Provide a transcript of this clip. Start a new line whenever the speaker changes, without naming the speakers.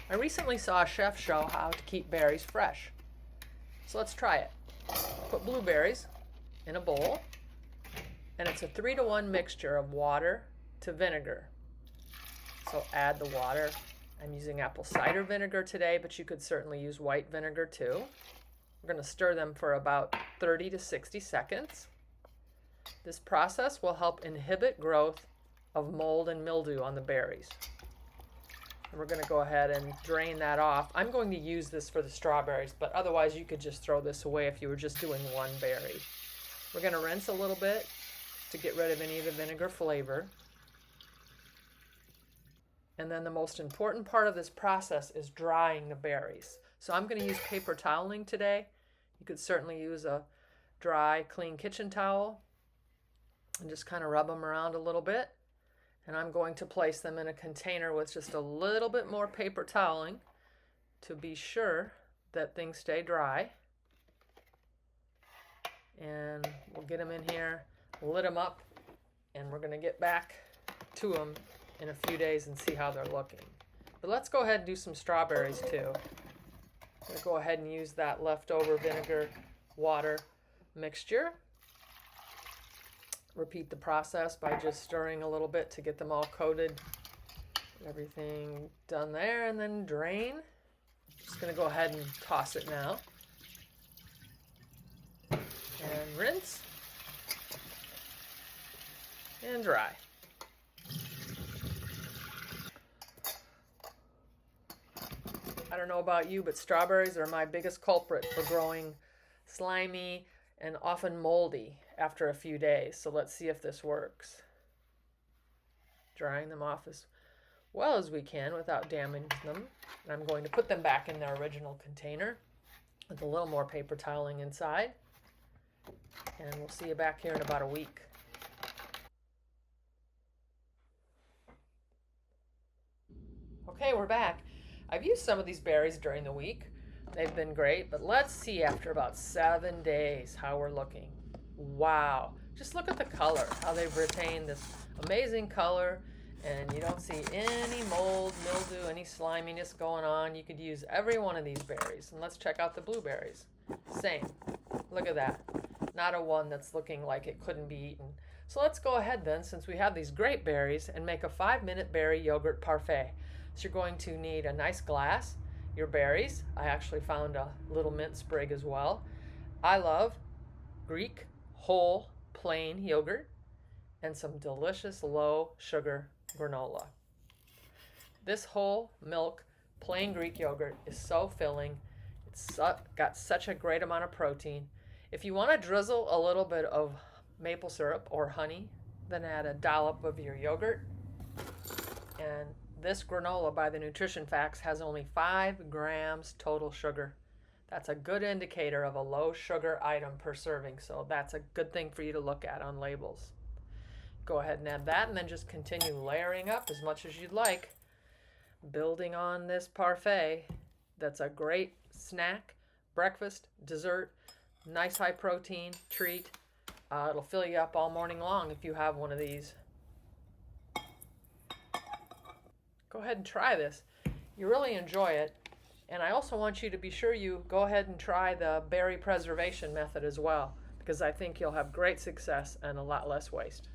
I recently saw a chef show how to keep berries fresh. So let's try it. Put blueberries in a bowl, and it's a 3-to-1 mixture of water to vinegar. So add the water. I'm using apple cider vinegar today, but you could certainly use white vinegar too. We're going to stir them for about 30 to 60 seconds. This process will help inhibit growth of mold and mildew on the berries. And we're going to go ahead and drain that off. I'm going to use this for the strawberries, but otherwise you could just throw this away if you were just doing one berry. We're going to rinse a little bit to get rid of any of the vinegar flavor. And then the most important part of this process is drying the berries. So I'm going to use paper toweling today. You could certainly use a dry, clean kitchen towel and just kind of rub them around a little bit. And I'm going to place them in a container with just a little bit more paper toweling to be sure that things stay dry. And we'll get them in here, lit them up, and we're going to get back to them in a few days and see how they're looking. But let's go ahead and do some strawberries too. I'm going to go ahead and use that leftover vinegar water mixture. Repeat the process by just stirring a little bit to get them all coated. Everything done there, and then drain. Just going to go ahead and toss it now. And rinse. And dry. I don't know about you, but strawberries are my biggest culprit for growing slimy and often moldy after a few days. So let's see if this works. Drying them off as well as we can without damaging them. And I'm going to put them back in their original container with a little more paper toweling inside. And we'll see you back here in about a week. Okay, we're back. I've used some of these berries during the week. They've been great, but let's see after about 7 days how we're looking. Wow, just look at the color, how they've retained this amazing color, and you don't see any mold, mildew, any sliminess going on. You could use every one of these berries. And let's check out the blueberries. Same, look at that. Not a one that's looking like it couldn't be eaten. So let's go ahead then, since we have these great berries, and make a 5-minute berry yogurt parfait. So you're going to need a nice glass, your berries. I actually found a little mint sprig as well. I love Greek whole plain yogurt and some delicious low sugar granola. This whole milk plain Greek yogurt is so filling. It's got such a great amount of protein. If you want to drizzle a little bit of maple syrup or honey, then add a dollop of your yogurt. And this granola by the Nutrition Facts has only 5 grams total sugar. That's a good indicator of a low sugar item per serving, so that's a good thing for you to look at on labels. Go ahead and add that, and then just continue layering up as much as you'd like, building on this parfait. That's a great snack, breakfast, dessert, nice high protein treat. It'll fill you up all morning long if you have one of these. Go ahead and try this. You really enjoy it. And I also want you to be sure you go ahead and try the berry preservation method as well, because I think you'll have great success and a lot less waste.